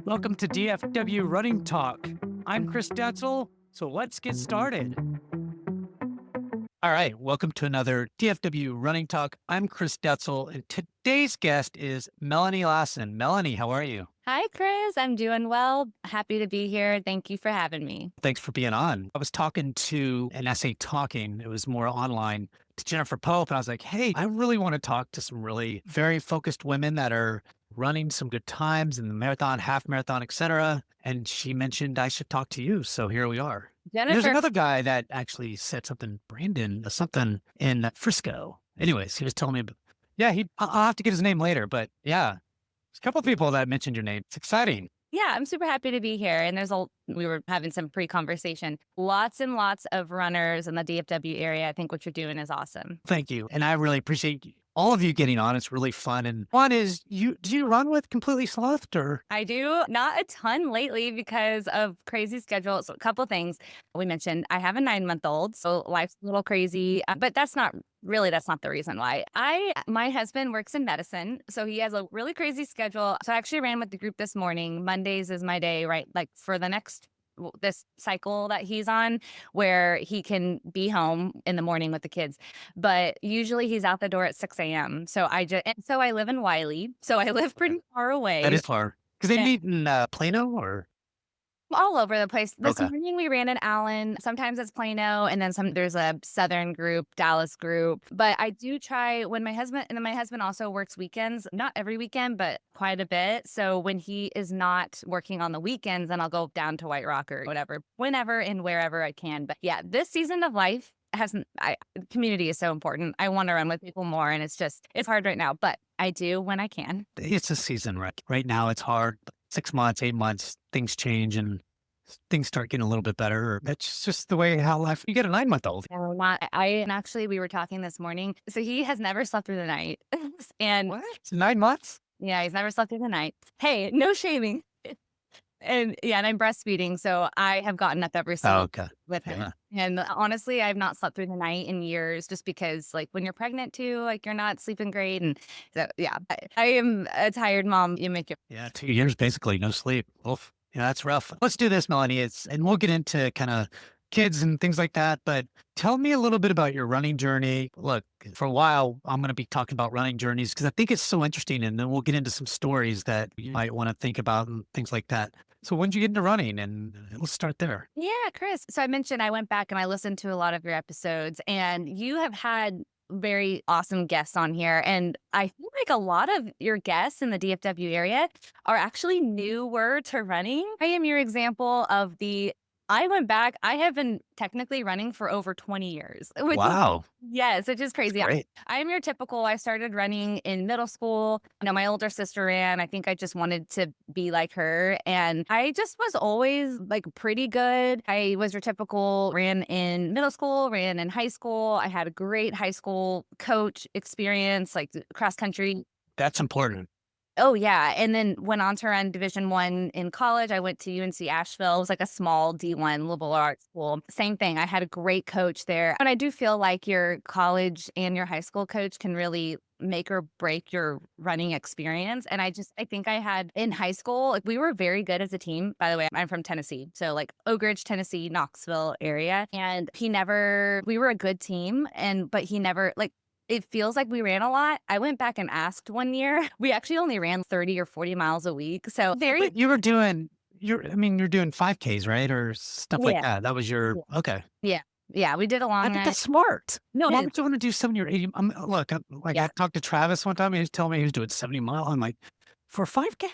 Welcome to DFW Running Talk. I'm Chris Detzel, so let's get started. All right, welcome to another DFW Running Talk. I'm Chris Detzel, and today's guest is Melanie Lassen. Melanie, how are you? Hi, Chris. I'm doing well. Happy to be here. Thank you for having me. Thanks for being on. I was talking to, and I say talking, it was more online, to Jennifer Pope, and I was like, hey, I really want to talk to some really very focused women that are running some good times in the marathon, half marathon, etc. And she mentioned I should talk to you. So here we are. And there's Jennifer, another guy that actually said something, Brandon, something in Frisco. Anyways, he was telling me, yeah, I'll have to get his name later, but yeah, there's a couple of people that mentioned your name. It's exciting. yeah, I'm super happy to be here. And we were having some pre-conversation. Lots and lots of runners in the DFW area. I think what you're doing is awesome. Thank you. And I really appreciate all of you getting on. It's really fun. And one is do you run with Completely Sloughed or? I do not a ton lately because of crazy schedules. So a couple things we mentioned. I have a 9-month-old, so life's a little crazy, but that's not the reason why. My husband works in medicine, so he has a really crazy schedule. So I actually ran with the group this morning. Mondays is my day, right? Like for the next this cycle that he's on where he can be home in the morning with the kids, but usually he's out the door at 6 a.m. So I live in Wiley, so I live pretty far That away. is far. Because they Yeah, meet in Plano or? all over the place. This Okay. morning we ran in Allen. Sometimes it's Plano, and then there's a Southern group, Dallas group. But I do try when my husband also works weekends, not every weekend, but quite a bit. So when he is not working on the weekends, then I'll go down to White Rock or whatever, whenever and wherever I can. But yeah, this season of life community is so important. I want to run with people more, and it's hard right now, but I do when I can. It's a season, right? Right now it's hard. 6 months, 8 months, things change and things start getting a little bit better. That's just the way how life, you get a 9-month-old. No, not I and actually, we were talking this morning. So he has never slept through the night. And What? It's 9 months? yeah, he's never slept through the night. Hey, no shaming. And yeah, and I'm breastfeeding, so I have gotten up every Oh, single okay. with him. Yeah. And honestly, I've not slept through the night in years just because like when you're pregnant too, like you're not sleeping great. And so yeah, I am a tired mom. You make it. Yeah. 2 years, basically, no sleep. Oof. Yeah, that's rough. Let's do this, Melanie. And we'll get into kind of kids and things like that. But tell me a little bit about your running journey. Look, for a while, I'm going to be talking about running journeys because I think it's so interesting. And then we'll get into some stories that you might want to think about and things like that. So when did you get into running? And let's start there. Yeah, Chris. So I mentioned I went back and I listened to a lot of your episodes, and you have had very awesome guests on here. And I feel like a lot of your guests in the DFW area are actually newer to running. I am your example of I went back, I have been technically running for over 20 years, Wow. yes, which is That's crazy. great. I'm your typical, I started running in middle school. My older sister ran. I think I just wanted to be like her. And I just was always like pretty good. I was your typical ran in middle school, ran in high school. I had a great high school coach experience, like cross country. That's important. Oh, yeah, and then went on to run Division 1 in college. I went to UNC Asheville. It was like a small D1 liberal arts school. Same thing. I had a great coach there. And I do feel like your college and your high school coach can really make or break your running experience. And I think I had in high school, like we were very good as a team. By the way, I'm from Tennessee. So like Oak Ridge, Tennessee, Knoxville area. And we were a good team. But he never, like, it feels like we ran a lot. I went back and asked one year. We actually only ran 30 or 40 miles a week. So very, But you're doing 5Ks, right? Or stuff like yeah, that. That was your, yeah, okay. yeah, yeah. We did a I long think run. that's smart. No, it Why is. would you want to do 70 or 80? Look, I Yeah. talked to Travis one time. He was telling me he was doing 70 mile. I'm like, for 5K?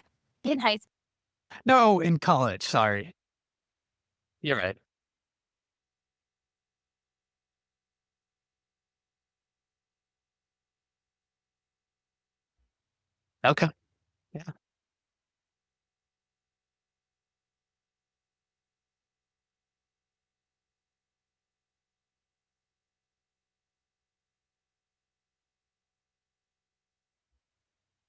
In high school. No, in college. Sorry. You're right. Okay. Yeah.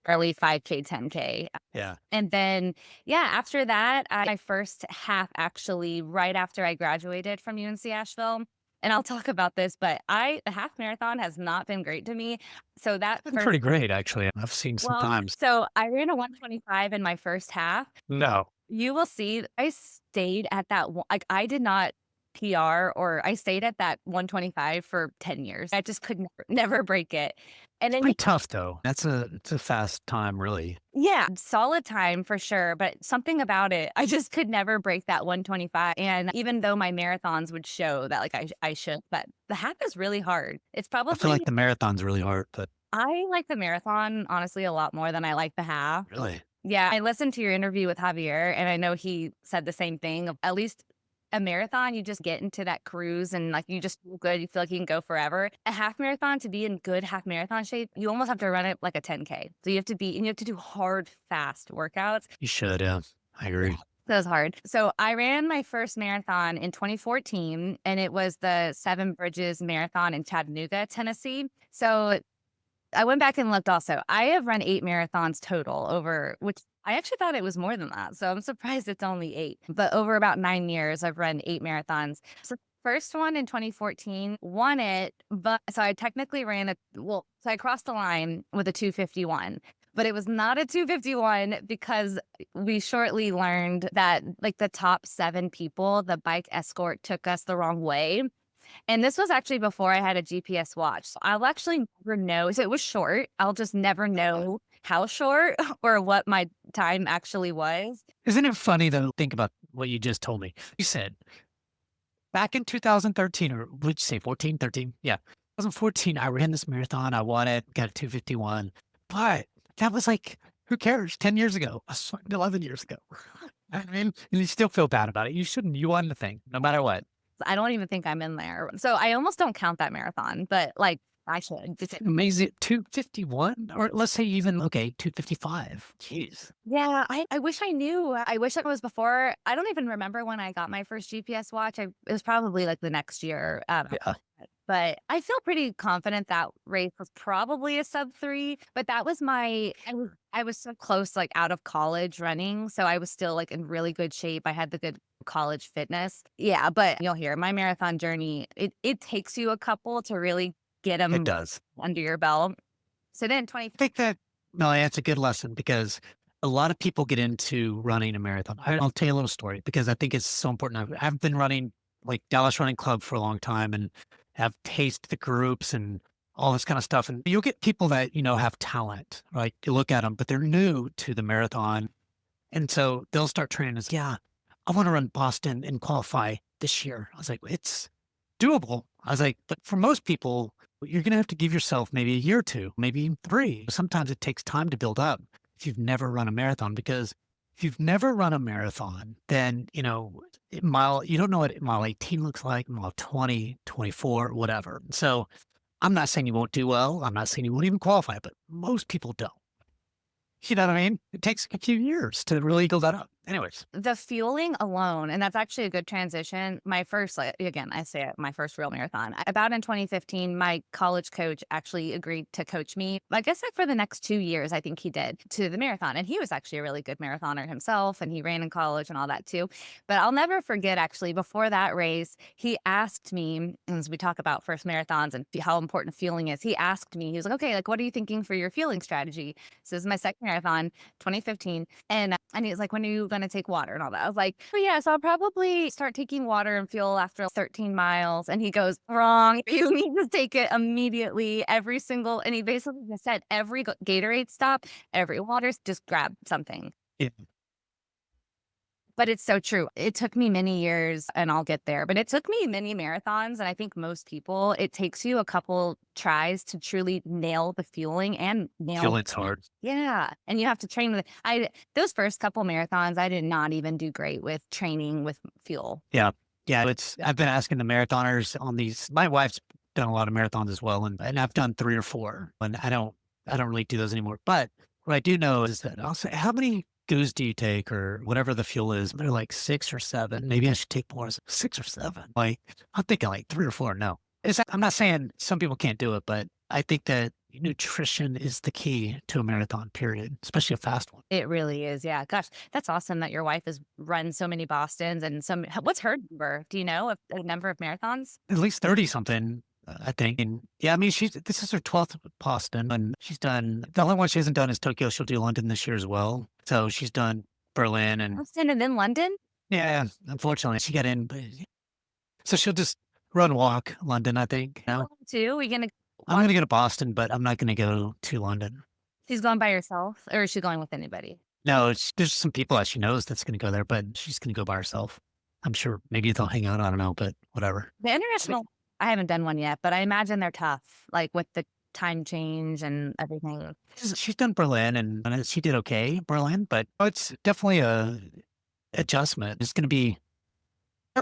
Early 5K, 10K. Yeah. And then, yeah, after that, my first half actually, right after I graduated from UNC Asheville, and I'll talk about this, but the half marathon has not been great to me. So that Been first pretty great, actually. I've seen well, sometimes. so I ran a 125 in my first half. No. You will see I stayed at that one like, I did not PR or I stayed at that 125 for 10 years. I just could never break it. And It's then pretty tough, though. It's a fast time, really. yeah, solid time for sure, but something about it, I just could never break that 125, and even though my marathons would show that, like, I should, but the half is really hard. It's I feel like probably the marathon's really hard, but I like the marathon, honestly, a lot more than I like the half. really, Yeah, I listened to your interview with Javier, and I know he said the same thing of at least a marathon, you just get into that cruise and like you just feel good. You feel like you can go forever. A half marathon, to be in good half marathon shape, you almost have to run it like a 10K. So you have to be, and you have to do hard, fast workouts. you should, yeah. I agree. That was hard. So I ran my first marathon in 2014, and it was the Seven Bridges Marathon in Chattanooga, Tennessee. So I went back and looked also. I have run 8 marathons total over which I actually thought it was more than that, so I'm surprised it's only 8. But over about 9 years, I've run 8 marathons. So first one in 2014, won it, but so I technically ran so I crossed the line with a 2:51, but it was not a 2:51 because we shortly learned that, like, the top 7 people, the bike escort took us the wrong way. And this was actually before I had a GPS watch. So I'll actually never know. So it was short. I'll just never know how short or what my time actually was. Isn't it funny, though, think about what you just told me? You said back in 2013, or would you say 14, 13? Yeah. 2014, I ran this marathon. I won it, got a 2:51. But that was like, who cares? 10 years ago, 11 years ago. I mean, and you still feel bad about it. You shouldn't. You won the thing, no matter what. I don't even think I'm in there. So I almost don't count that marathon, but like I should. Amazing. 2:51, or let's say even, okay, 2:55. Jeez. Yeah, I wish I knew. I wish it was before. I don't even remember when I got my first GPS watch. It was probably like the next year. Yeah. But I feel pretty confident that race was probably a sub 3, but that was I was so close, like, out of college running, so I was still, like, in really good shape. I had the good college fitness. Yeah, but you'll hear my marathon journey, it takes you a couple to really get It them does. under your belt. So then 20 I think that, no, that's a good lesson because a lot of people get into running a marathon. I'll tell you a little story because I think it's so important. I've been running like Dallas Running Club for a long time and have tasted the groups and all this kind of stuff. And you'll get people that, have talent, right? You look at them, but they're new to the marathon. And so they'll start training as, yeah, I want to run Boston and qualify this year. I was like, it's doable. I was like, but for most people, you're going to have to give yourself maybe a year or two, maybe even 3. Sometimes it takes time to build up if you've never run a marathon, because if you've never run a marathon, then, you don't know what mile 18 looks like, mile 20, 24, whatever. So I'm not saying you won't do well. I'm not saying you won't even qualify, but most people don't. You know what I mean? It takes a few years to really build that up. Anyways, The fueling alone, and that's actually a good transition. My first, like, again, I say it, my first real marathon. About in 2015, my college coach actually agreed to coach me. I guess like for the next 2 years, I think he did to the marathon. And he was actually a really good marathoner himself, and he ran in college and all that too. But I'll never forget, actually, before that race, he asked me, as we talk about first marathons and how important fueling is, he asked me, he was like, okay, like, what are you thinking for your fueling strategy? So this is my second marathon, 2015. And he was like, when are you going to take water and all that? I was like, oh, yeah, so I'll probably start taking water and fuel after 13 miles. And he goes, wrong. You need to take it immediately. And he basically just said every Gatorade stop, every water, just grab something. yeah, But it's so true. It took me many years, and I'll get there, but it took me many marathons. And I think most people, it takes you a couple tries to truly nail the fueling and nail. fueling's hard. Yeah. And you have to train with, those first couple marathons, I did not even do great with training with fuel. Yeah. Yeah. I've been asking the marathoners on these. My wife's done a lot of marathons as well. And I've done 3 or 4, and I don't really do those anymore. But what I do know is that I'll say, how many goos do you take or whatever the fuel is? They're like 6 or 7. Maybe I should take more. 6 or 7. Like, I'm thinking like 3 or 4. No, I'm not saying some people can't do it, but I think that nutrition is the key to a marathon period, especially a fast one. It really is. Yeah. Gosh, that's awesome that your wife has run so many Bostons and some. What's her number? Do you know a number of marathons? At least 30 something, I think. And yeah, I mean, this is her 12th Boston, and she's done the only one she hasn't done is Tokyo. She'll do London this year as well. So she's done Berlin and Boston and then London? yeah, unfortunately she got in, but so she'll just run walk London, I think. You know? Too? Are you going to I'm watch? going to go to Boston, but I'm not going to go to London. She's going by herself or is she going with anybody? No, there's some people that she knows that's going to go there, but she's going to go by herself. I'm sure maybe they'll hang out. I don't know, but whatever. The international, I haven't done one yet, but I imagine they're tough, like with the time change and everything. She's done Berlin and she did okay, Berlin, but it's definitely a adjustment. It's going to be,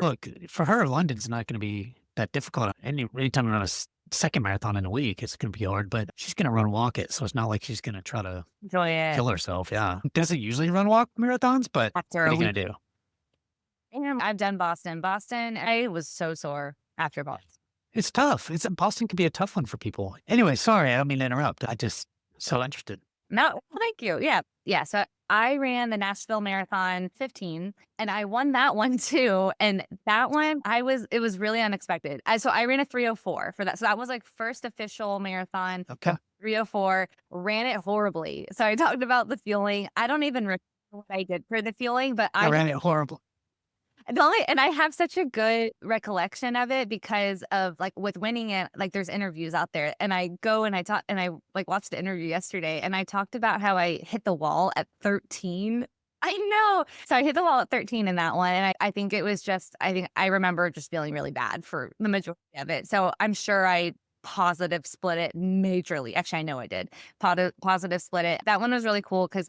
look, for her, London's not going to be that difficult. Anytime you run a second marathon in a week, it's going to be hard, but she's going to run walk it. So it's not like she's going to try to Enjoy it kill herself. Yeah. Doesn't usually run walk marathons, but after what a are you week. going to do? And I've done Boston. Boston, I was so sore after Boston. It's tough. Boston can be a tough one for people. Anyway, sorry, I don't mean to interrupt. I just so interested. No, thank you. Yeah. Yeah. So I ran the Nashville Marathon 15 and I won that one too. And that one, it was really unexpected. So I ran a 3:04 for that. So that was like first official marathon, Okay. 3:04, ran it horribly. So I talked about the fueling. I don't even remember what I did for the fueling, but I ran it horrible. and I have such a good recollection of it because of like with winning it, like there's interviews out there and I go and I talk and I like watched the interview yesterday and I talked about how I hit the wall at 13. I know. So I hit the wall at 13 in that one. And I think it was just, I think I remember just feeling really bad for the majority of it. So I'm sure I positive split it majorly. Actually, I know I did. Positive split it. That one was really cool because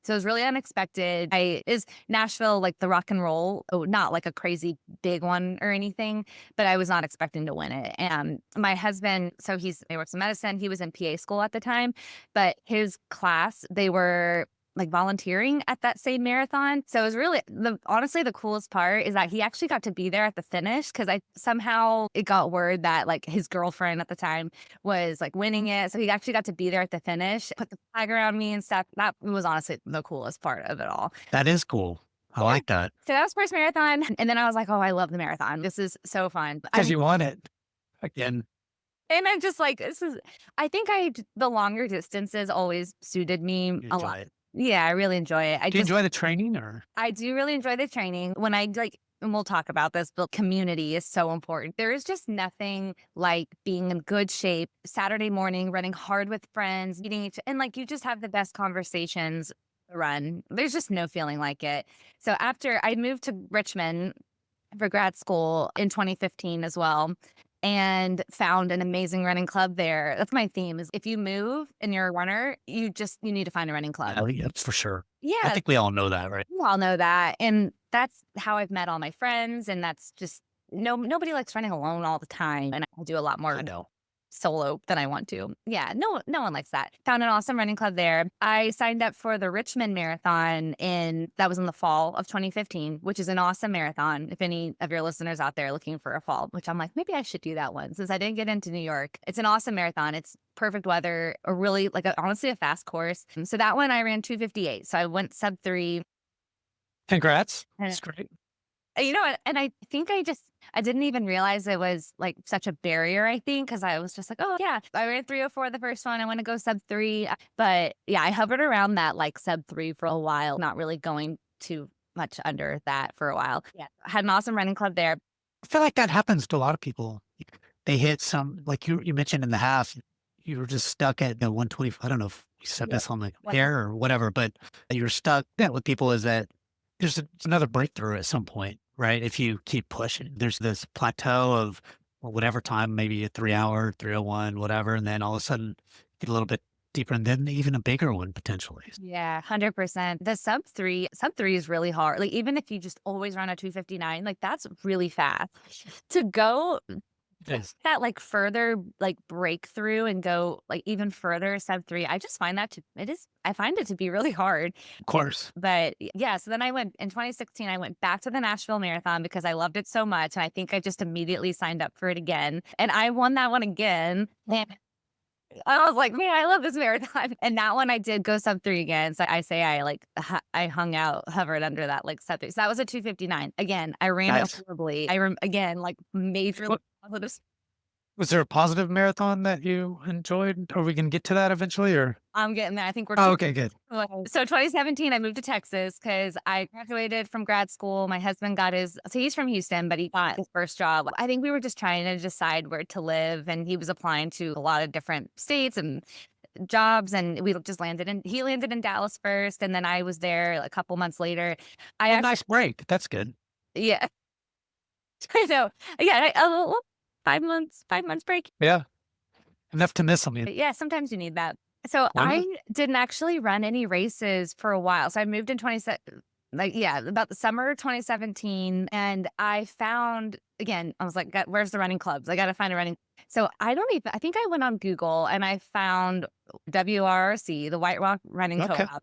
so it was really unexpected. Is Nashville like the rock and roll? Oh, not like a crazy big one or anything, but I was not expecting to win it. And my husband, so he works in medicine. He was in PA school at the time, but his class, they were like volunteering at that same marathon. So it was really honestly the coolest part is that he actually got to be there at the finish because I somehow it got word that like his girlfriend at the time was like winning it. So he actually got to be there at the finish, put the flag around me and stuff. That was honestly the coolest part of it all. That is cool. I like that. So that was first marathon. And then I was like, oh, I love the marathon. This is so fun. Because you want it again. And I'm just like, I think the longer distances always suited me You a enjoy lot. it. Yeah, I really enjoy it. Do you enjoy the training or? I do really enjoy the training. When I like, and we'll talk about this, but community is so important. There is just nothing like being in good shape Saturday morning, running hard with friends, meeting and like you just have the best conversations to run. There's just no feeling like it. So after I moved to Richmond for grad school in 2015 as well, and found an amazing running club there. That's my theme is if you move and you're a runner, you need to find a running club. Yeah, for sure. I Yeah, think we all know that, right? you all know that. And that's how I've met all my friends. And that's just nobody likes running alone all the time. And I do a lot more I know. solo than I want to. Yeah, no one likes that. Found an awesome running club there. I signed up for the Richmond Marathon that was in the fall of 2015, which is an awesome marathon. If any of your listeners out there looking for a fall, which I'm like, maybe I should do that one since I didn't get into New York. It's an awesome marathon. It's perfect weather, a really honestly a fast course. So that one I ran 2:58. So I went sub 3. Congrats. And That's great. you know what? And I think I didn't even realize it was like such a barrier, I think, because I was just like, oh, yeah, I ran 3:04 the first one. I want to go sub 3. But yeah, I hovered around that like sub 3 for a while, not really going too much under that for a while. Yeah. I had an awesome running club there. I feel like that happens to a lot of people. They hit some, like you mentioned in the half, you were just stuck at the 120. I don't know if you said this on the air or whatever, but you're stuck. That with people is that there's another breakthrough at some point, right? If you keep pushing, there's this plateau of whatever time, maybe a 3 hour, 3:01, whatever. And then all of a sudden get a little bit deeper and then even a bigger one potentially. Yeah, 100%. The sub 3 is really hard. Like, even if you just always run a 2:59, like that's really fast. To go Yes. that like further like breakthrough and go like even further sub 3, I just find I find it to be really hard. Of course. But yeah, so then I went in 2016, I went back to the Nashville Marathon because I loved it so much. And I think I just immediately signed up for it again. And I won that one again. I was like, "Man, I love this marathon." And that one I did go sub 3 again, so I say I, like, I hung out, hovered under that, like, sub 3. So that was a 2:59. Again, I ran it Nice. horribly. Again, like, major What positives. was there a positive marathon that you enjoyed? Are we gonna get to that eventually, or I'm getting there. I think we're Oh, 2. okay, good. So 2017, I moved to Texas because I graduated from grad school. My husband got he's from Houston, but he got his first job. I think we were just trying to decide where to live, and he was applying to a lot of different states and jobs, and he landed in Dallas first, and then I was there a couple months later. I Oh, actually, nice break. That's good. yeah, I know. Yeah, a little 5 months break. Yeah, enough to miss them. Yeah. Yeah, sometimes you need that. So I Wonderful. didn't actually run any races for a while. So I moved in 20, like, yeah, about the summer of 2017. And I found, again, I was like, Where's the running clubs? I got to find a running." So I think I went on Google and I found WRC, the White Rock Running Okay. Co-op.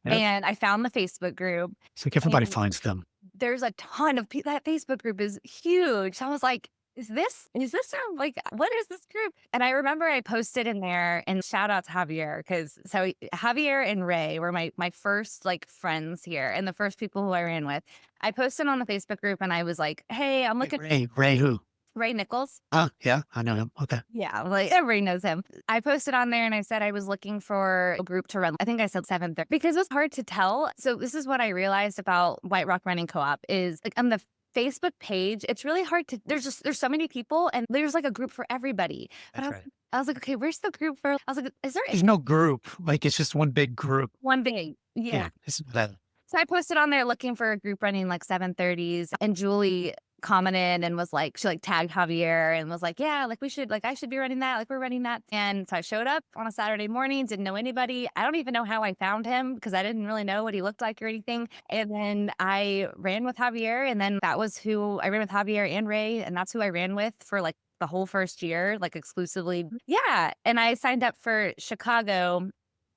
Yep. And I found the Facebook group. It's like everybody And finds them. there's a ton of that Facebook group is huge. So I was like, like, what is this group?" And I remember I posted in there, and shout out to Javier, because Javier and Ray were my first like friends here and the first people who I ran with. I posted on the Facebook group and I was like, "Hey, I'm Wait, looking." Ray who? Ray Nichols. Oh, yeah, I know him. Okay. Yeah, like everybody knows him. I posted on there and I said I was looking for a group to run. I think I said 7:30 because it was hard to tell. So this is what I realized about White Rock Running Co-op is like on the Facebook page, it's really hard to there's so many people and there's like a group for everybody. But That's right. I was like, okay, where's the group for? I was like, is there There's no group. Like, it's just one big group. one big? Yeah. Yeah. It's that. So I posted on there looking for a group running like 7:30s, and Julie commented and was like, she like tagged Javier and was like, "Yeah, like we should, like I should be running that, like we're running that." And so I showed up on a Saturday morning, didn't know anybody. I don't even know how I found him because I didn't really know what he looked like or anything. And then I ran with Javier, and then that was who I ran with, Javier and Ray, and that's who I ran with for like the whole first year, like exclusively. Yeah. And I signed up for Chicago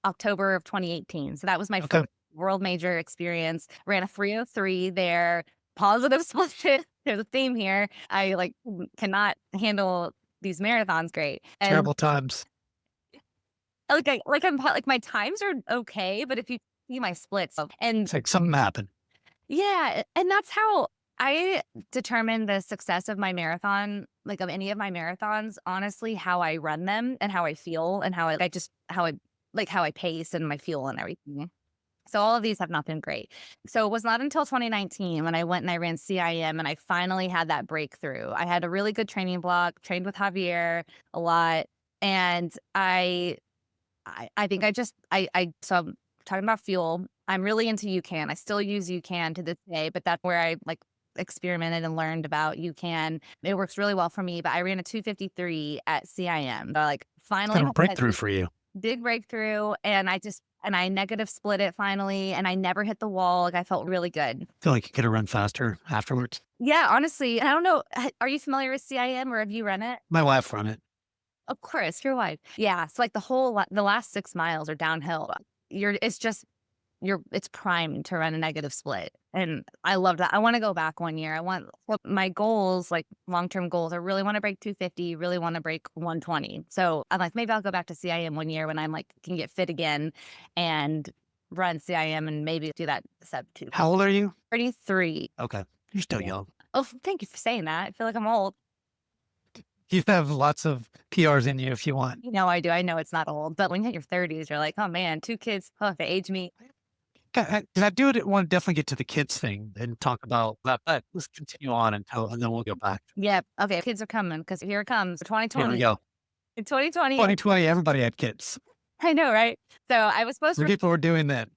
October of 2018. So that was my Okay. first world major experience. Ran a 3:03 there. Positive split. There's a theme here. I like cannot handle these marathons great. And Terrible times. like my times are okay, but if you see my splits and It's like something happened. yeah, and that's how I determine the success of my marathon, like of any of my marathons, honestly, how I run them and how I feel and how how I pace and my fuel and everything. So all of these have not been great. So it was not until 2019 when I went and I ran CIM and I finally had that breakthrough. I had a really good training block, trained with Javier a lot, and I think so I'm talking about fuel. I'm really into UCAN. I still use UCAN to this day, but that's where I like experimented and learned about UCAN. It works really well for me, but I ran a 2:53 at CIM. Like It's finally kind of a had that breakthrough for you. big breakthrough, and I negative split it finally, and I never hit the wall. Like I felt really good. Feel like you could have run faster afterwards. Yeah, honestly, I don't know. Are you familiar with CIM or have you run it? My wife run it. Of course, your wife. Yeah, so like the last 6 miles are downhill. It's just it's primed to run a negative split. And I love that. I want to go back one year. My goals, like long-term goals, I really want to break 250, really want to break 120. So I'm like, maybe I'll go back to CIM one year when I'm like, can get fit again and run CIM and maybe do that sub two. How old are you? 33. Okay. You're still Yeah. young. Oh, thank you for saying that. I feel like I'm old. You have lots of PRs in you if you want. You know, I do. I know it's not old, but when you hit your 30s, you're like, oh man, 2 kids, oh, they age me. Okay, 'cause I do want to definitely get to the kids thing and talk about that, but let's continue on and then we'll go back. Yeah. Okay. Kids are coming because here it comes. Here we 2020. go. In 2020. 2020, everybody had kids. I know, right? So Three people were doing that.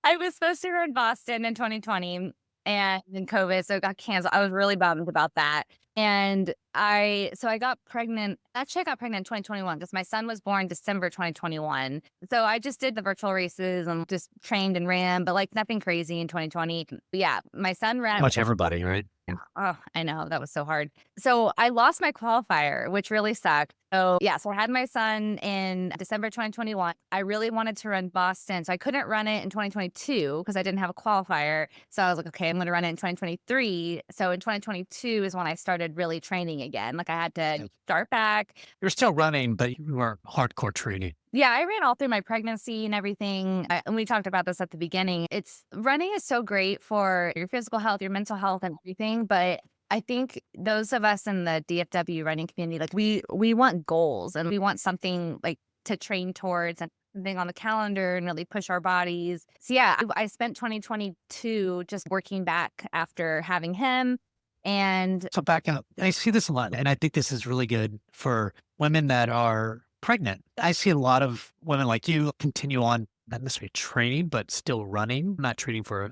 I was supposed to run Boston in 2020 and then COVID, so it got canceled. I was really bummed about that. And I got pregnant. Actually, I got pregnant in 2021 because my son was born December 2021. So I just did the virtual races and just trained and ran, but like nothing crazy in 2020. But yeah, my son ran. Much everybody, right? Yeah. Oh, I know. That was so hard. So I lost my qualifier, which really sucked. So yeah, so I had my son in December 2021. I really wanted to run Boston. So I couldn't run it in 2022 because I didn't have a qualifier. So I was like, okay, I'm going to run it in 2023. So in 2022 is when I started really training running again. Like I had to Yeah. start back. You're still running, but you weren't hardcore training. Yeah, I ran all through my pregnancy and everything. And we talked about this at the beginning. It's running is so great for your physical health, your mental health, and everything. But I think those of us in the DFW running community, like we want goals and we want something like to train towards and something on the calendar and really push our bodies. So yeah, I spent 2022 just working back after having him. And So back up, I see this a lot, and I think this is really good for women that are pregnant. I see a lot of women like you continue on, not necessarily training, but still running, not training for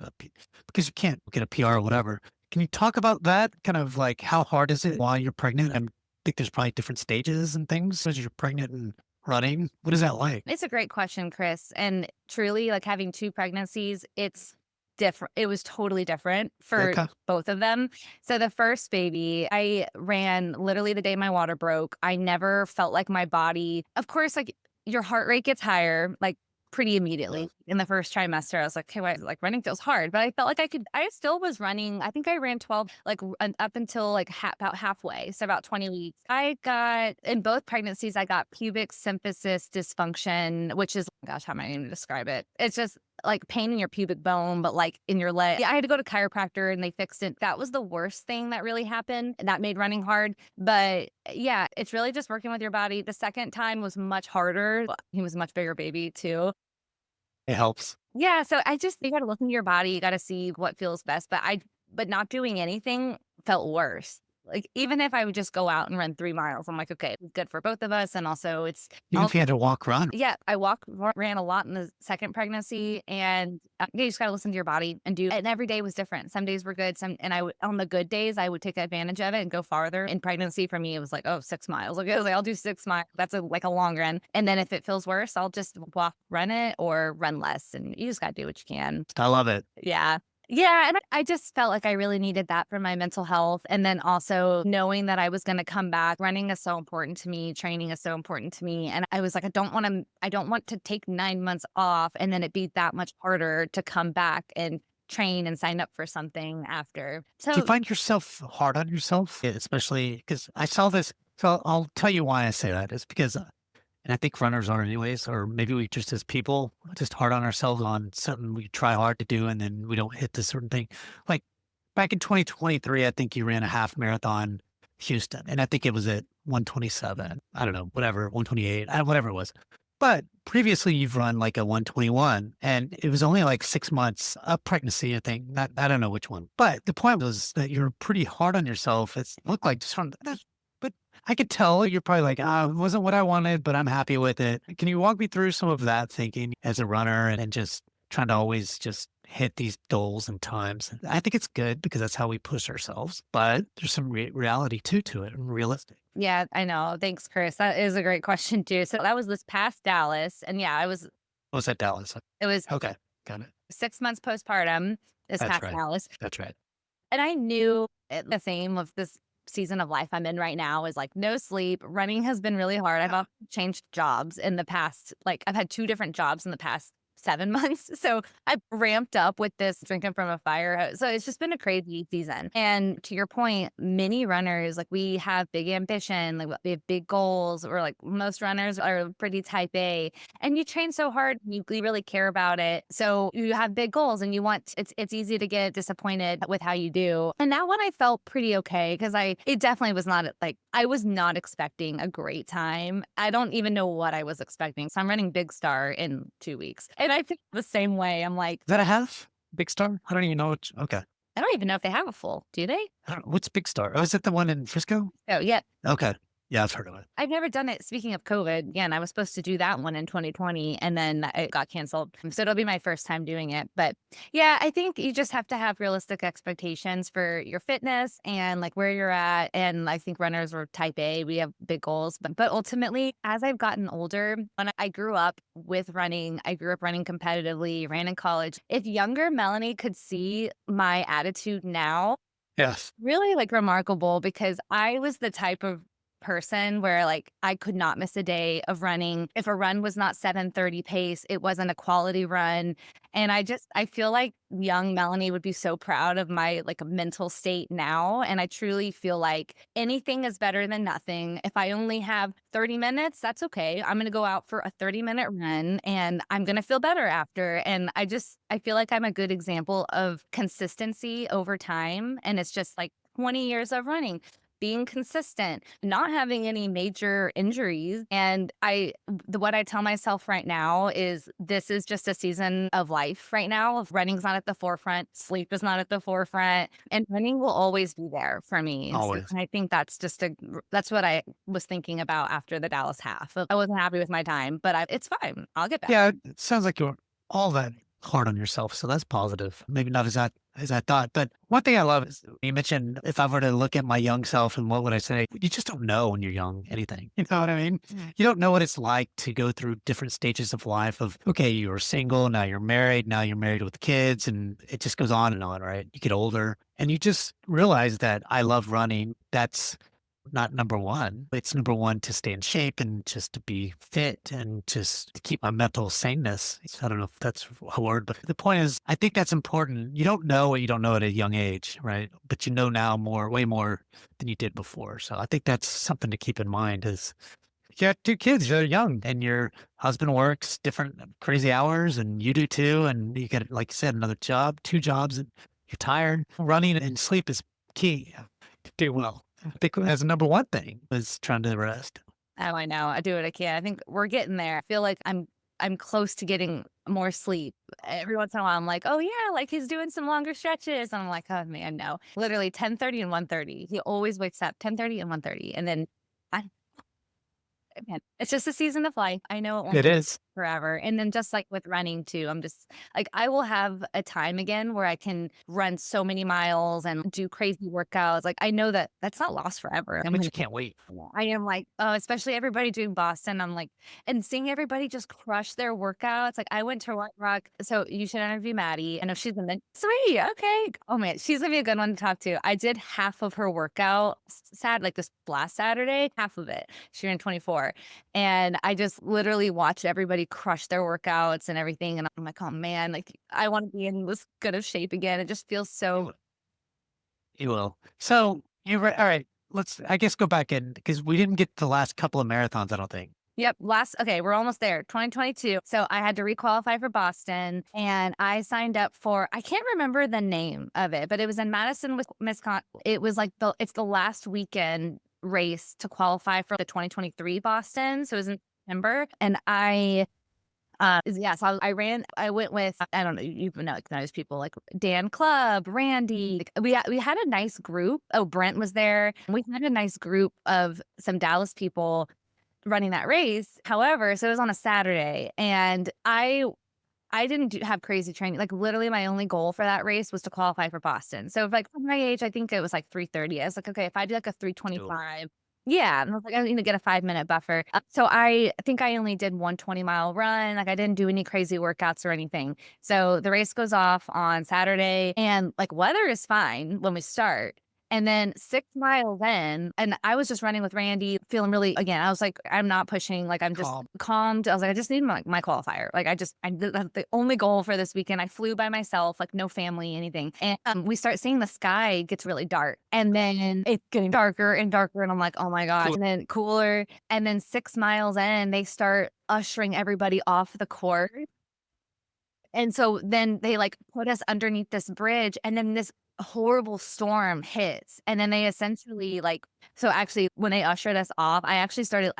because you can't get a PR or whatever. Can you talk about that? Kind of like how hard is it while you're pregnant? I think there's probably different stages and things as you're pregnant and running. What is that like? it's a great question, Chris. And truly, like having two pregnancies, it's different. It was totally different for Okay. both of them. So the first baby, I ran literally the day my water broke. I never felt like my body, of course, like your heart rate gets higher, like pretty immediately in the first trimester. I was like, okay, wait, like running feels hard, but I felt like I still was running. I think I ran 12, like up until like about halfway. So about 20 weeks. I got, in both pregnancies, I got pubic symphysis dysfunction, which is, gosh, how am I going to describe it? It's just like pain in your pubic bone, but like in your leg. Yeah, I had to go to chiropractor and they fixed it. That was the worst thing that really happened. And that made running hard. But yeah, it's really just working with your body. The second time was much harder. He was a much bigger baby too. It helps. Yeah, so I just you gotta look into your body, you gotta see what feels best, but not doing anything felt worse. Like, even if I would just go out and run 3 miles, I'm like, "Okay, good for both of us," and also it's Even all if you had to walk, run. yeah, ran a lot in the second pregnancy, and, you just gotta listen to your body and do and every day was different. Some days were good, some and I would on the good days, I would take advantage of it and go farther. In pregnancy, for me, it was like, "Oh, 6 miles." Okay, I was like, "I'll do 6 miles." That's like a long run, and then if it feels worse, I'll just run it or run less, and you just gotta do what you can. I love it. Yeah. Yeah, and I just felt like I really needed that for my mental health, and then also knowing that I was gonna come back. Running is so important to me, training is so important to me, and I was like, I don't want to take 9 months off and then it be that much harder to come back and train and sign up for something after. Do you So find yourself hard on yourself? Yeah, especially because I saw this. So I'll tell you why I say that. It's because, and I think runners are anyways, or maybe we just as people, just hard on ourselves on something we try hard to do and then we don't hit this certain thing. Like back in 2023, I think you ran a half marathon Houston, and I think it was at 127. I don't know, whatever, 128, whatever it was. But previously, you've run like a 121, and it was only like 6 months of pregnancy, I think. Not, I don't know which one. But the point was that you're pretty hard on yourself. It looked like just from that, but I could tell you're probably like, it wasn't what I wanted, but I'm happy with it. Can you walk me through some of that thinking as a runner and just trying to always just hit these goals and times? I think it's good because that's how we push ourselves, but there's some reality too to it and realistic. yeah, I know. Thanks, Chris. That is a great question too. So that was this past Dallas, and yeah, What was that, Dallas? it was Okay, got it. 6 months postpartum this That's past right. Dallas. That's right. And I knew the theme of this season of life I'm in right now is like no sleep. Running has been really hard. I've Yeah. also changed jobs in the past. Like I've had 2 different jobs in the past 7 months. So I've ramped up with this drinking from a fire hose. So it's just been a crazy season. And to your point, many runners, like we have big ambition, like we have big goals, or like most runners are pretty type A. And you train so hard, you really care about it. So you have big goals and you want it's easy to get disappointed with how you do. And that one I felt pretty okay because it definitely was not like I was not expecting a great time. I don't even know what I was expecting. So I'm running Big Star in 2 weeks. And I feel the same way. I'm like, Is that a half? Big Star? I don't even know. Okay. I don't even know if they have a full, do they? I don't know. What's Big Star? Oh, is it the one in Frisco? Oh, yeah. Okay. Yeah, I've heard of it. I've never done it. Speaking of COVID, again, I was supposed to do that one in 2020 and then it got canceled. So it'll be my first time doing it. But yeah, I think you just have to have realistic expectations for your fitness and like where you're at. And I think runners are type A, we have big goals. But ultimately, as I've gotten older, when I grew up with running, I grew up running competitively, ran in college. If younger Melanie could see my attitude now, Yes. really like remarkable because I was the type of person where like I could not miss a day of running. If a run was not 7:30 pace, it wasn't a quality run. And I feel like young Melanie would be so proud of my like mental state now. And I truly feel like anything is better than nothing. If I only have 30 minutes, that's okay. I'm going to go out for a 30-minute run and I'm going to feel better after. And I feel like I'm a good example of consistency over time. And it's just like 20 years of running, being consistent, not having any major injuries. And what I tell myself right now is this is just a season of life right now. If running's not at the forefront, sleep is not at the forefront, and running will always be there for me. Always. And I think that's what I was thinking about after the Dallas half. I wasn't happy with my time, but it's fine. I'll get back. Yeah, it sounds like you're all that hard on yourself, so that's positive. Maybe not as I thought, but one thing I love is you mentioned if I were to look at my young self and what would I say? You just don't know when you're young anything. You know what I mean? Mm. You don't know what it's like to go through different stages of life of, okay, you were single, now you're married with kids, and it just goes on and on, right? You get older and you just realize that I love running. That's not number one. It's number one to stay in shape and just to be fit and just to keep my mental saneness. I don't know if that's a word, but the point is, I think that's important. You don't know what you don't know at a young age, right? But you know now way more than you did before. So I think that's something to keep in mind is you got two kids, they're young and your husband works different crazy hours and you do too. And you get, like you said, another job, two jobs and you're tired. Running and sleep is key to do well. I think that's the number one thing is trying to rest. Oh, I know. I do what I can. I think we're getting there. I feel like I'm close to getting more sleep. Every once in a while, I'm like, oh yeah, like he's doing some longer stretches. And I'm like, oh man, no. Literally 10:30 and 1:30. He always wakes up 10:30 and 1:30. And then I man, it's just a season of life. I know it won't It be is. forever. And then just like with running too, I'm just like I will have a time again where I can run so many miles and do crazy workouts. Like I know that that's not lost forever. I'm But gonna you can't wait. I am like, oh, especially everybody doing Boston. I'm like, and seeing everybody just crush their workouts. Like I went to White Rock, so you should interview Maddie. I know she's in the sweet. Okay. Oh man, she's gonna be a good one to talk to. I did half of her workout like this last Saturday, half of it. She ran 24. And I just literally watched everybody crush their workouts and everything. And I'm like, oh man, like I want to be in this good of shape again. It just feels so. You will. So all right. Let's, I guess, go back in because we didn't get the last couple of marathons, I don't think. Yep. Okay, we're almost there. 2022. So I had to requalify for Boston and I signed up for, I can't remember the name of it, but it was in Madison, Wisconsin. It was like it's the last weekend race to qualify for the 2023 Boston. So it was in September. And so I went with, I don't know, you know, like those people like Dan Club, Randy. We had a nice group. Oh, Brent was there. We had a nice group of some Dallas people running that race. However, so it was on a Saturday and I didn't have crazy training. Like literally my only goal for that race was to qualify for Boston. So if like for my age, I think it was like 3:30. I was like, okay, if I do like a It's doable. 3:25, yeah. And I was like, I need to get a 5-minute buffer. So I think I only did one 20-mile run. Like I didn't do any crazy workouts or anything. So the race goes off on Saturday and like weather is fine when we start. And then 6 miles in, and I was just running with Randy, feeling really, again, I was like, I'm not pushing, like, I'm just Calm. calmed. I was like, I just need my qualifier. Like, that's the only goal for this weekend. I flew by myself, like, no family, anything. And we start seeing the sky gets really dark. And then it's getting darker and darker. And I'm like, oh my gosh. Cool. And then cooler. And then 6 miles in, they start ushering everybody off the court. And so then they like put us underneath this bridge and then this horrible storm hits. And then they essentially like, so actually when they ushered us off, I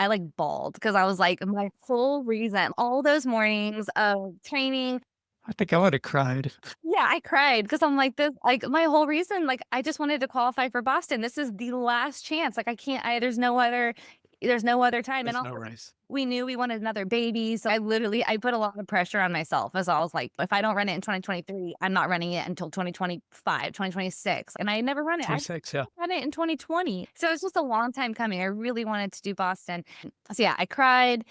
like bawled because I was like, my whole reason, all those mornings of training. I think I would have cried. Yeah, I cried because I'm like this, like my whole reason, like I just wanted to qualify for Boston. This is the last chance. Like I can't, there's no other time. And There's no also race. we knew we wanted another baby. So I put a lot of pressure on myself as I was like, if I don't run it in 2023, I'm not running it until 2025, 2026. And I never run it. I 26, yeah. ran it in 2020. So it's just a long time coming. I really wanted to do Boston. So yeah, I cried.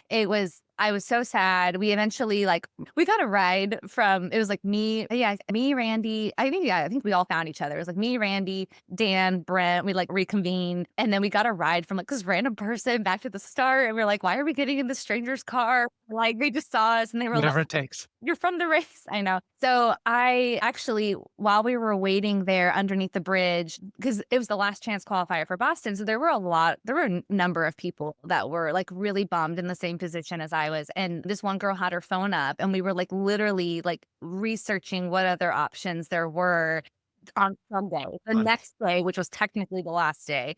I was so sad. We eventually we got a ride from, it was like me, yeah, me, Randy. I think we all found each other. It was like me, Randy, Dan, Brent. We like reconvened. And then we got a ride from like this random person back to the start. And we're like, why are we getting in the stranger's car? Like they just saw us and they were like, Whatever it takes. you're from the race. I know. So I actually, while we were waiting there underneath the bridge, because it was the last chance qualifier for Boston. So there were a number of people that were like really bummed in the same position as I was. And this one girl had her phone up and we were like literally like researching what other options there were on Sunday, the Fun. next day, which was technically the last day.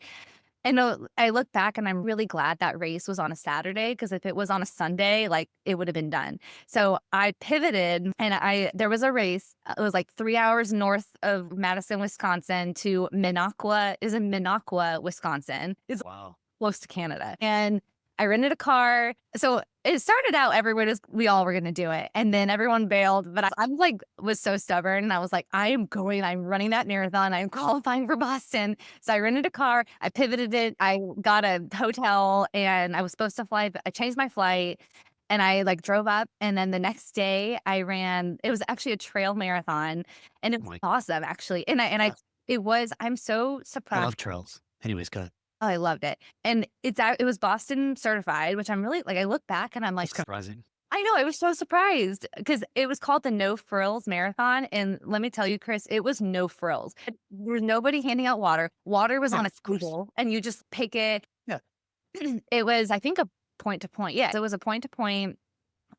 And I look back and I'm really glad that race was on a Saturday because if it was on a Sunday, like it would have been done. So I pivoted and there was a race. It was like 3 hours north of Madison, Wisconsin to Minocqua, Wisconsin. It's Wow. close to Canada. And I rented a car. So it started out we all were going to do it. And then everyone bailed. But I'm like, was so stubborn. And I was like, I'm running that marathon. I'm qualifying for Boston. So I rented a car. I pivoted it. I got a hotel and I was supposed to fly. But I changed my flight and I like drove up. And then the next day it was actually a trail marathon and it Oh was my, awesome actually. I'm so I surprised. love trails. Anyways, good. Oh, I loved it. And it was Boston certified, which I'm really like, I look back and I'm like, That's surprising. I know, I was so surprised because it was called the No Frills Marathon. And let me tell you, Chris, it was no frills. There was nobody handing out water. Water was Yeah, on a of course. table and you just pick it. Yeah. It was, I think, a point to point. Yes, it was a point to point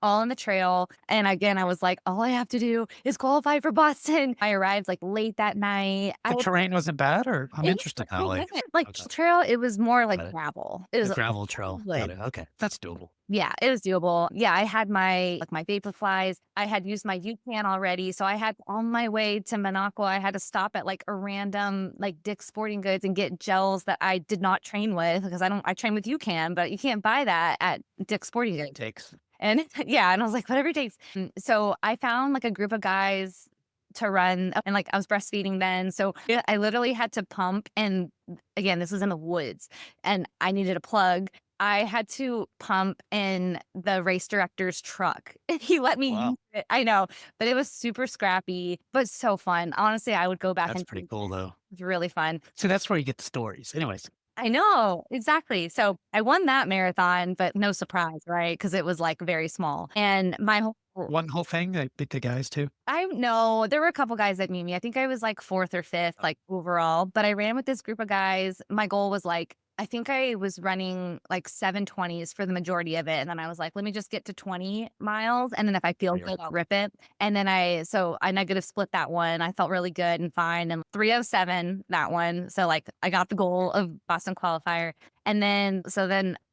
all on the trail. And again, I was like, all I have to do is qualify for Boston. I arrived like late that night. The terrain wasn't bad, or I'm It interested was now. Like, like okay, trail, it was more like got it. gravel. It A was gravel trail. Got good. it. Okay, that's doable. Yeah, it was doable. Yeah, I had my Vaporflies. I had used my UCAN already. So I had on my way to Minocqua, I had to stop at like a random like Dick's Sporting Goods and get gels that I did not train with because I train with UCAN, but you can't buy that at Dick's Sporting Goods. Takes. And yeah, and I was like, whatever it takes. So I found like a group of guys to run and like I was breastfeeding then. So yeah, I literally had to pump. And again, this was in the woods and I needed a plug. I had to pump in the race director's truck. And he let me Wow, use it. I know, but it was super scrappy, but so fun. Honestly, I would go back that's and pretty it cool though. was really fun. So that's where you get the stories. Anyways, I know, exactly. So I won that marathon, but no surprise, right? Because it was like very small. And my whole one whole thing. I beat the guys too. I know there were a couple guys that beat me. I think I was like fourth or fifth, like overall, but I ran with this group of guys. My goal was like, I think I was running like 7:20s for the majority of it. And then I was like, let me just get to 20 miles. And then if I feel Oh, you're good, I'll rip it. And then I negative split that one. I felt really good and fine. And 3:07 that one. So like I got the goal of Boston qualifier. And then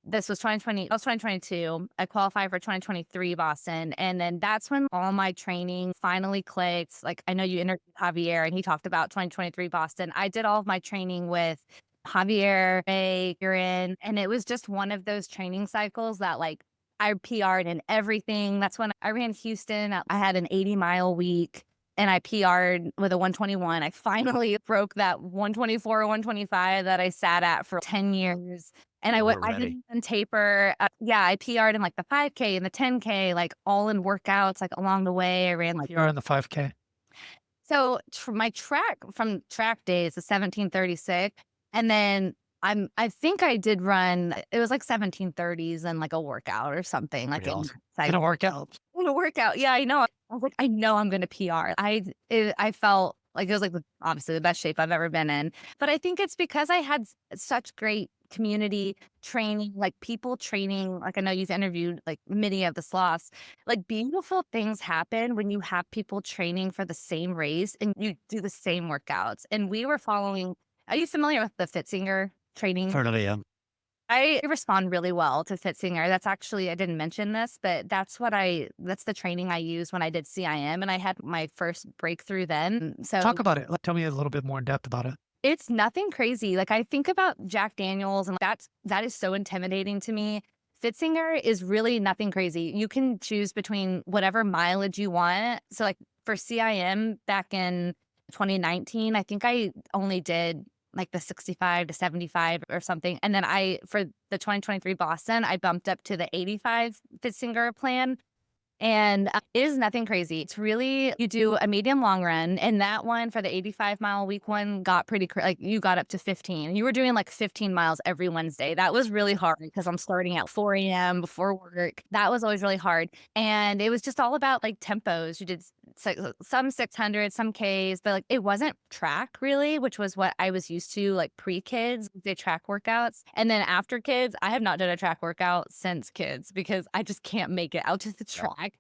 this was 2020, that was 2022. I qualified for 2023 Boston. And then that's when all my training finally clicked. Like I know you interviewed Javier and he talked about 2023 Boston. I did all of my training with Javier, May, Kieran, and it was just one of those training cycles that like I PR'd in everything. That's when I ran Houston. I had an 80-mile week and I PR'd with a 121. I finally broke that 124 or 125 that I sat at for 10 years. And We're I ready. didn't taper. Yeah, I PR'd in like the 5K and the 10K, like all in workouts, like along the way. I ran like, You are in the 5K. so my track from track days is 17:36. And then I think I did run, it was like 17:30s and like a workout or something like Pretty awesome. like Gonna work out. a workout. Yeah, I know. I was like, I know I'm going to PR. I felt like it was like obviously the best shape I've ever been in. But I think it's because I had such great community training, like people training. Like I know you've interviewed like many of the sloths. Like beautiful things happen when you have people training for the same race and you do the same workouts. And we were following. Are you familiar with the Fitzinger training? Totally. I respond really well to Fitzinger. That's actually, I didn't mention this, but that's the training I used when I did CIM and I had my first breakthrough then. So Talk about it. Tell me a little bit more in depth about it. it's nothing crazy. Like I think about Jack Daniels and that is so intimidating to me. Fitzinger is really nothing crazy. You can choose between whatever mileage you want. So, like for CIM back in 2019, I think I only did like the 65 to 75 or something. And then for the 2023 Boston, I bumped up to the 85 Fitzinger plan. And it is nothing crazy. It's really, you do a medium long run, and that one for the 85-mile week one got pretty, like you got up to 15. You were doing like 15 miles every Wednesday. That was really hard because I'm starting at 4 a.m. before work. That was always really hard. And it was just all about like tempos. You did some 600, some Ks, but like it wasn't track really, which was what I was used to like pre kids, the track workouts. And then after kids, I have not done a track workout since kids because I just can't make it out to the track,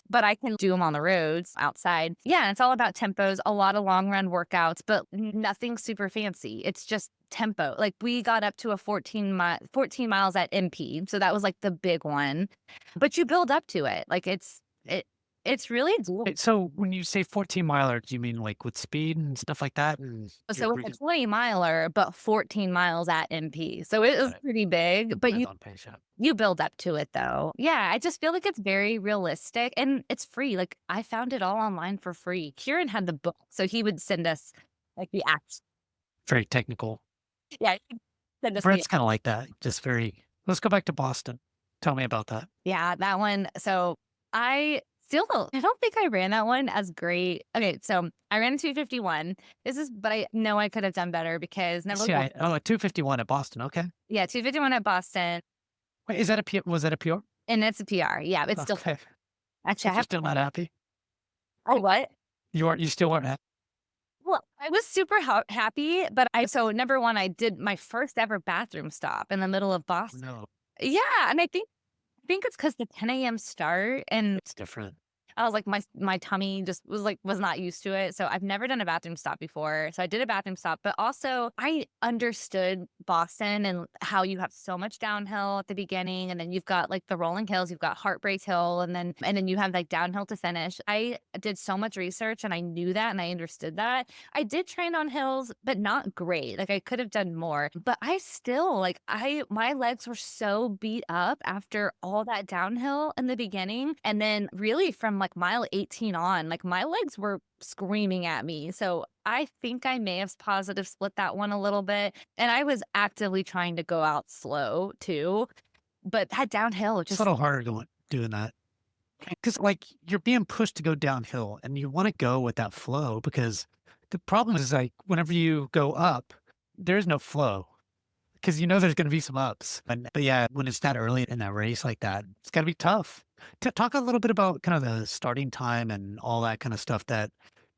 but I can do them on the roads outside. Yeah, and it's all about tempos, a lot of long run workouts, but nothing super fancy. It's just tempo. Like we got up to a 14 miles at MP. So that was like the big one. But you build up to it. Like it's really doable. Wait, so when you say 14 miler, do you mean like with speed and stuff like that? And you're So it's breathing a 20 miler, but 14 miles at MP. So it was got it. pretty big, but Depends on pace, yeah. you build up to it though. Yeah, I just feel like it's very realistic and it's free. Like I found it all online for free. Kieran had the book, so he would send us like the apps. Very technical. Yeah, he'd send us the Brent's kind of like that. Just very, let's go back to Boston. Tell me about that. yeah, that one. So I don't think I ran that one as great. Okay, so I ran a 251. But I know I could have done better because never. See, a 251 at Boston. Okay. Yeah, 251 at Boston, Wait, is that a P? Was that a PR? and it's a PR. Yeah, it's still Okay. actually I You're have. still not happy? Oh, what? You still weren't happy? Well, I was super happy, but so number one, I did my first ever bathroom stop in the middle of Boston. No, Yeah, and I think it's because the 10 a.m. start, and it's different. I was like, my tummy just was not used to it. So I've never done a bathroom stop before. So I did a bathroom stop, but also I understood Boston and how you have so much downhill at the beginning, and then you've got like the rolling hills, you've got Heartbreak Hill, and then you have like downhill to finish. I did so much research and I knew that and I understood that. I did train on hills, but not great. Like I could have done more, but I still my legs were so beat up after all that downhill in the beginning, and then really from like mile 18 on, like my legs were screaming at me. So I think I may have positive split that one a little bit. And I was actively trying to go out slow too. But that downhill It's a just, little harder doing that because like you're being pushed to go downhill and you want to go with that flow because the problem is like whenever you go up, there's no flow because you know there's going to be some ups. But yeah, when it's that early in that race like that, it's got to be tough. Talk a little bit about kind of the starting time and all that kind of stuff that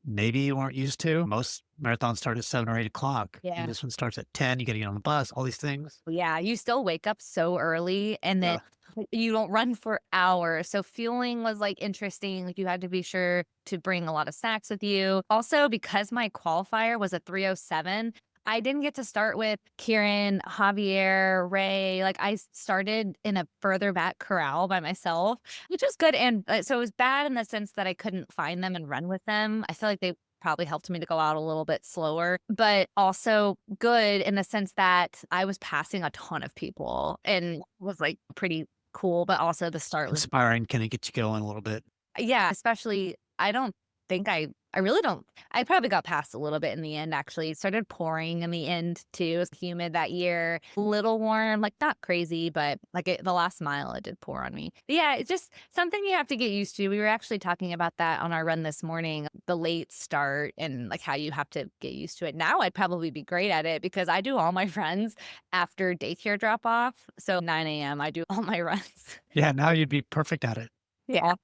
maybe you weren't used to. Most marathons start at 7 or 8 o'clock. yeah. And this one starts at 10. You got to get on the bus, all these things. Yeah. You still wake up so early and then Uh, you don't run for hours. So fueling was like interesting. Like you had to be sure to bring a lot of snacks with you. Also, because my qualifier was a 3:07, I didn't get to start with Kieran, Javier, Ray. Like I started in a further back corral by myself, which was good. And so it was bad in the sense that I couldn't find them and run with them. I feel like they probably helped me to go out a little bit slower, but also good in the sense that I was passing a ton of people and was like pretty cool. But also the start was, inspiring, kind of get you going a little bit. yeah, especially I don't think I really don't. I probably got past a little bit in the end, actually. It started pouring in the end too. It was humid that year. Little warm, like not crazy, but like the last mile it did pour on me. But yeah, it's just something you have to get used to. We were actually talking about that on our run this morning, the late start and like how you have to get used to it. Now I'd probably be great at it because I do all my runs after daycare drop off. So 9 a.m. I do all my runs. Yeah, now you'd be perfect at it. Yeah.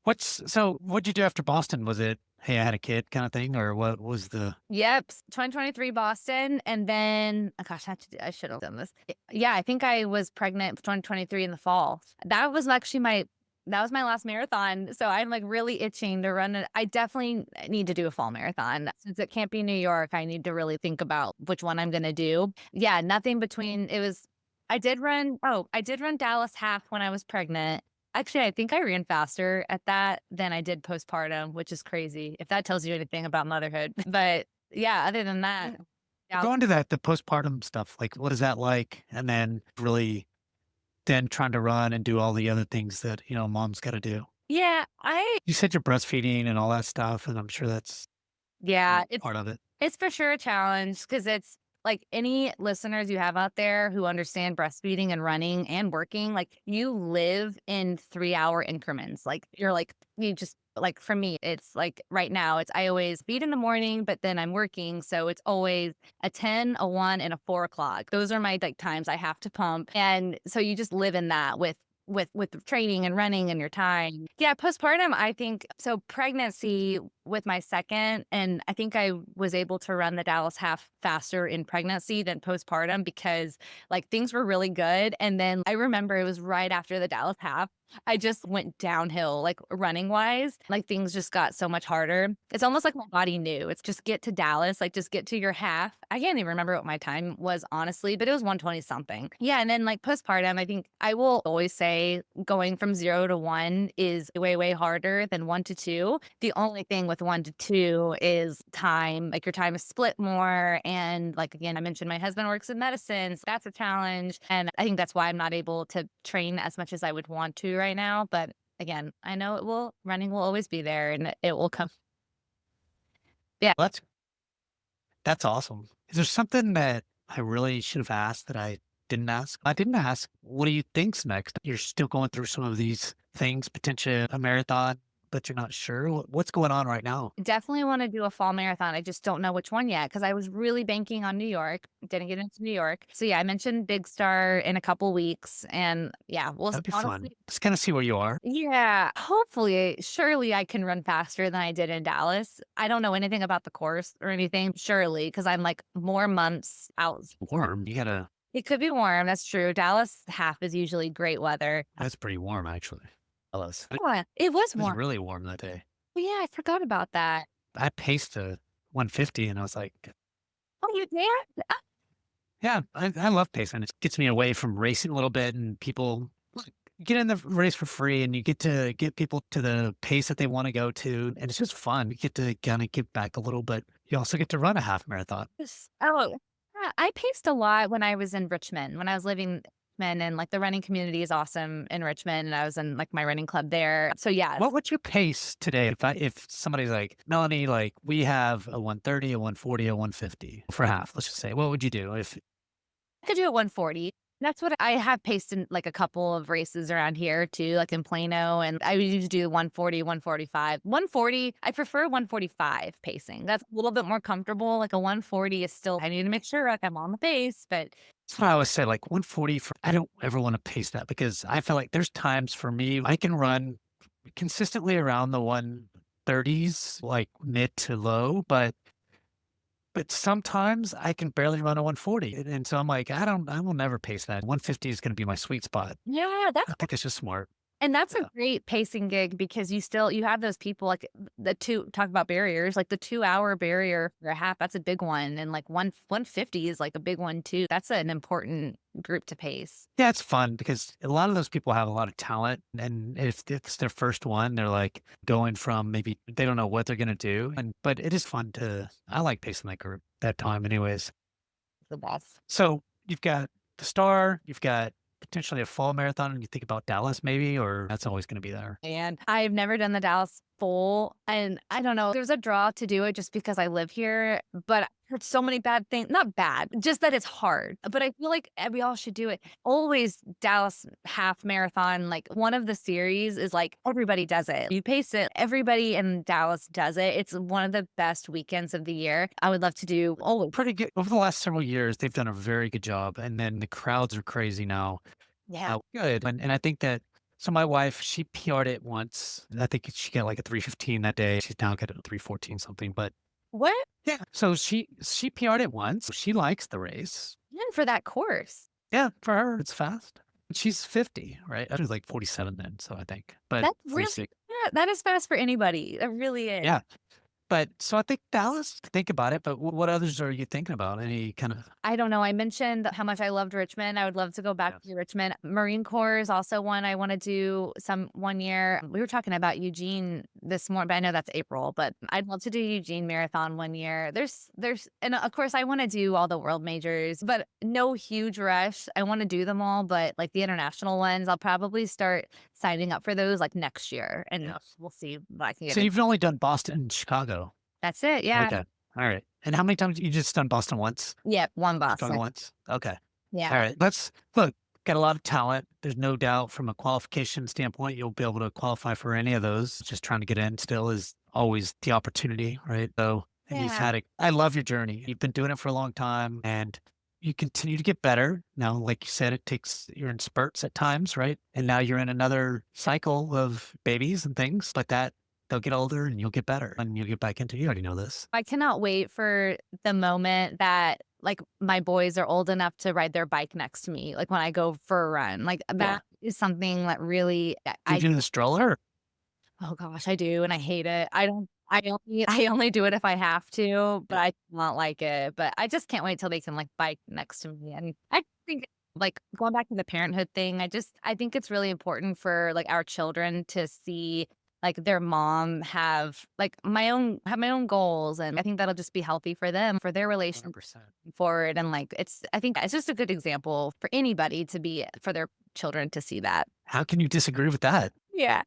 What'd you do after Boston? Was it, hey, I had a kid kind of thing, or what was the Yep, 2023 Boston, and then oh gosh, I should have done this. Yeah, I think I was pregnant for 2023 in the fall. That was actually that was my last marathon, so I'm like really itching to run it. I definitely need to do a fall marathon since it can't be New York. I need to really think about which one I'm gonna do. Yeah, nothing between. It was. I did run. Oh, I did run Dallas half when I was pregnant. Actually, I think I ran faster at that than I did postpartum, which is crazy, if that tells you anything about motherhood. But yeah, other than that, yeah. go into that, the postpartum stuff? Like, what is that like? And then really than trying to run and do all the other things that, mom's got to do. Yeah, I You said you're breastfeeding and all that stuff, and I'm sure that's yeah, part of it. it's for sure a challenge because it's like any listeners you have out there who understand breastfeeding and running and working, like you live in 3-hour increments. Like you're like, you just like for me, it's like right now, it's I always feed in the morning, but then I'm working. So it's always a 10, a 1, and a 4 o'clock. Those are my like times I have to pump. And so you just live in that with the training and running and your time. Yeah, postpartum, I think so pregnancy with my second, and I think I was able to run the Dallas half faster in pregnancy than postpartum because like things were really good. And then I remember it was right after the Dallas half. I just went downhill, like running wise. Like things just got so much harder. It's almost like my body knew. It's just get to Dallas, like just get to your half. I can't even remember what my time was, honestly, but it was 120 something. Yeah. And then like postpartum, I think I will always say going from 0 to 1 is way, way harder than 1 to 2. The only thing with 1 to 2 is time. Like your time is split more. And like, again, I mentioned my husband works in medicine. So that's a challenge. And I think that's why I'm not able to train as much as I would want to right now. But again, I know running will always be there and it will come. Yeah. Well, that's awesome. Is there something that I really should have asked that I didn't ask? I didn't ask, what do you think's next? You're still going through some of these things, potentially a marathon, but you're not sure. What's going on right now? Definitely want to do a fall marathon. I just don't know which one yet because I was really banking on New York. Didn't get into New York. So yeah, I mentioned Big Star in a couple weeks. And yeah, we'll That'd be fun. honestly, Just kind of see where you are. yeah, hopefully, surely I can run faster than I did in Dallas. I don't know anything about the course or anything, surely, because I'm like more months out. Warm. You gotta, It could be warm. That's true. Dallas half is usually great weather. that's pretty warm, actually. Hellos. It Yeah, it was was warm. really warm that day. Oh, yeah, I forgot about that. I paced to 150 and I was like, Oh, you did? yeah, I love pacing. It gets me away from racing a little bit and people like, get in the race for free and you get to get people to the pace that they want to go to. And it's just fun. You get to kind of give back a little, but you also get to run a half marathon. Yes. Oh, yeah, I paced a lot when I was in Richmond, when I was living in Richmond, and like the running community is awesome in Richmond, and I was in like my running club there. So yeah, What would you pace today if somebody's like, Melanie, like we have a 130, a 140, a 150 for half, let's just say, what would you do if I could do a 140. That's what I have paced in like a couple of races around here too, like in Plano. And I used to do 140, 145. 140, I prefer 145 pacing. That's a little bit more comfortable. Like a 140 is still, I need to make sure like I'm on the pace, but that's what I always say, like 140 for, I don't ever want to pace that because I feel like there's times for me, I can run consistently around the 130s, like mid to low, but sometimes I can barely run a 140. And so I'm like, I will never pace that. 150 is going to be my sweet spot. yeah, I think it's just smart. and that's a Yeah. great pacing gig because you have those people like the two talk about barriers, like the 2-hour barrier for a half, that's a big one. And like 150 is like a big one too. That's an important group to pace. Yeah, it's fun because a lot of those people have a lot of talent. And if it's their first one, they're like going from maybe they don't know what they're going to do. But it is fun I like pacing that group that time, anyways. The best. So you've got the Star, you've got potentially a fall marathon, and you think about Dallas maybe, or that's always going to be there. And I've never done the Dallas full, and I don't know, there's a draw to do it just because I live here, but I heard so many bad things, not bad, just that it's hard, but I feel like we all should do it. Always Dallas half marathon, like one of the series is like everybody does it. You pace it, everybody in Dallas does it. It's one of the best weekends of the year. I would love to do Pretty good. Over the last several years, they've done a very good job. And then the crowds are crazy now. yeah. Good. And I think that, so my wife, she PR'd it once. I think she got like a 315 that day. She's now got a 314 something, but What? yeah. So she PR'd it once. She likes the race. Yeah, for that course. Yeah, for her, it's fast. She's 50, right? I was like 47 then, so I think. But That's really 46. yeah, that is fast for anybody. It really is. Yeah. But so I think Dallas, think about it, but what others are you thinking about? Any kind of I don't know. I mentioned how much I loved Richmond. I would love to go back Yes. to Richmond. Marine Corps is also one I want to do some one year. We were talking about Eugene this morning, but I know that's April, but I'd love to do Eugene Marathon one year. And of course I want to do all the world majors, but no huge rush. I want to do them all, but like the international ones, I'll probably start signing up for those like next year and Yes. we'll see what I can get So in. you've only done Boston and Chicago. That's it. Yeah. Okay. All right. And how many times you just done Boston once? Yeah. One Chicago Boston. once? Okay. Yeah. All right. Let's look, got a lot of talent. There's no doubt from a qualification standpoint, you'll be able to qualify for any of those. Just trying to get in still is always the opportunity, right? So, and you've Yeah. had it. I love your journey. You've been doing it for a long time and you continue to get better. Now, like you said, you're in spurts at times, right? And now you're in another cycle of babies and things like that. They'll get older and you'll get better and you'll get back into, you already know this. I cannot wait for the moment that, like, my boys are old enough to ride their bike next to me, like, when I go for a run, like, Yeah. that is something that really Do you do the stroller? oh gosh, I do, and I hate it. I only do it if I have to, but I do not like it, but I just can't wait till they can, like, bike next to me, and I think, like, going back to the parenthood thing, I think it's really important for, like, our children to see, like, their mom have my own goals, and I think that'll just be healthy for them, for their relationship 100%. forward, and, like, I think it's just a good example for anybody to be for their children to see that. How can you disagree with that? Yeah.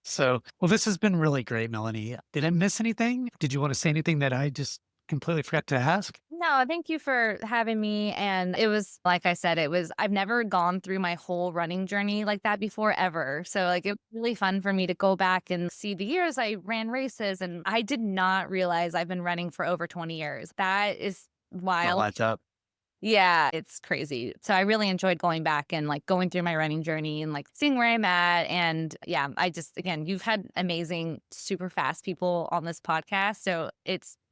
So, well, this has been really great, Melanie. Did I miss anything? Did you want to say anything that I just completely forgot to ask? No, thank you for having me. And it was, like I said, I've never gone through my whole running journey like that before ever. So, like, it was really fun for me to go back and see the years I ran races. And I did not realize I've been running for over 20 years. That is Well, wild. that's up. Yeah, it's crazy. So I really enjoyed going back and like going through my running journey and like seeing where I'm at. And yeah, again, you've had amazing, super fast people on this podcast. So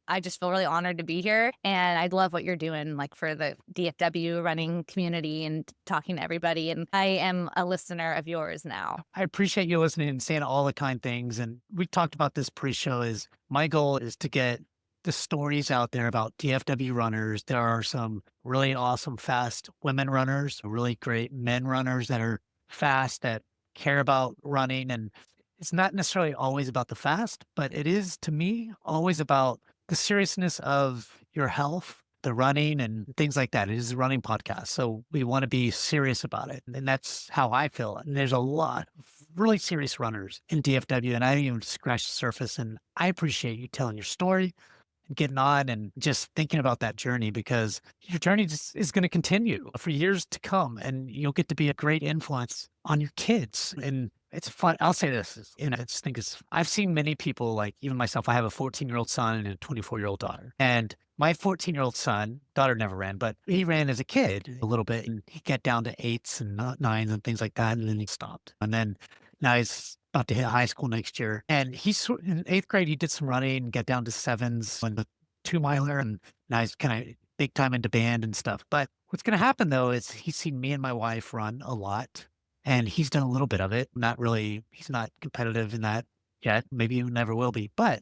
I just feel really honored to be here. And I love what you're doing, like for the DFW running community and talking to everybody. And I am a listener of yours now. I appreciate you listening and saying all the kind things. And we talked about this pre-show is my goal is to get the stories out there about DFW runners. There are some really awesome, fast women runners, really great men runners that are fast, that care about running. And it's not necessarily always about the fast, but it is to me always about the seriousness of your health, the running and things like that. It is a running podcast. So we want to be serious about it. And that's how I feel. And there's a lot of really serious runners in DFW. And I didn't even scratch the surface. And I appreciate you telling your story and getting on and just thinking about that journey because your journey just is going to continue for years to come and you'll get to be a great influence on your kids. And it's fun. I'll say this, I just think I've seen many people like even myself, I have a 14-year-old son and a 24-year-old daughter. And my 14-year-old son, daughter never ran, but he ran as a kid a little bit and he got down to eights and nines and things like that. And then he stopped. And then now he's about to hit high school next year. And in eighth grade, he did some running and got down to sevens on the 2 miler. And now he's kind of big time into band and stuff. But what's going to happen though is he's seen me and my wife run a lot and he's done a little bit of it. Not really, he's not competitive in that yet. Maybe he never will be. But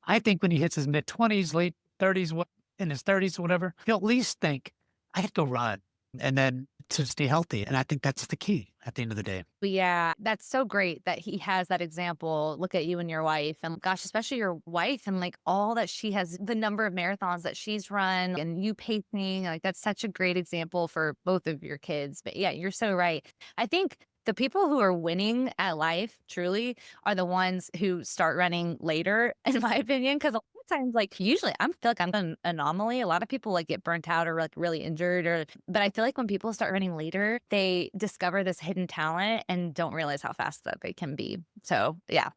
I think when he hits his mid 20s, late 30s, in his 30s, whatever, he'll at least think, I could go run and then to stay healthy. And I think that's the key at the end of the day. But yeah, that's so great that he has that example. Look at you and your wife. And gosh, especially your wife and like all that she has, the number of marathons that she's run and you pacing. Like that's such a great example for both of your kids. But yeah, you're so right. I think the people who are winning at life truly are the ones who start running later, in my opinion. Because a lot of times, like usually, I feel like I'm an anomaly. A lot of people like get burnt out or like really injured, but I feel like when people start running later, they discover this hidden talent and don't realize how fast that they can be. So yeah,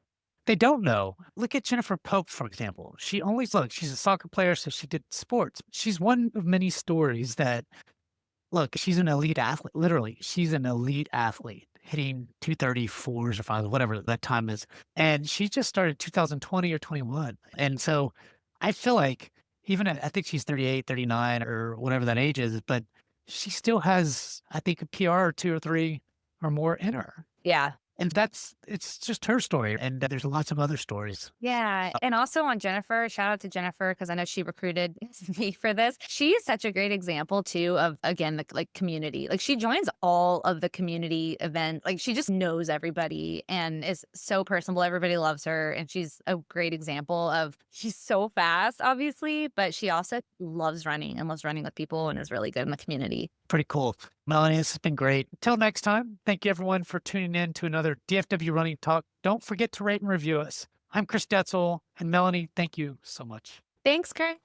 They don't know. Look at Jennifer Pope, for example. She's a soccer player, so she did sports. She's one of many stories that look, she's an elite athlete. Literally, she's an elite athlete hitting 234s or five, whatever that time is. And she just started 2020 or 21. And so I feel like I think she's 38, 39 or whatever that age is, but she still has, I think, a PR or two or three or more in her. yeah. And it's just her story. And there's lots of other stories. Yeah, and also on Jennifer, shout out to Jennifer because I know she recruited me for this. She is such a great example too of, again, the like community. Like she joins all of the community events. Like she just knows everybody and is so personable. Everybody loves her, and she's a great example of she's so fast, obviously, but she also loves running and loves running with people and is really good in the community. Pretty cool. Melanie, this has been great. Until next time, thank you everyone for tuning in to another DFW Running Talk. Don't forget to rate and review us. I'm Chris Detzel, and Melanie, thank you so much. Thanks, Chris.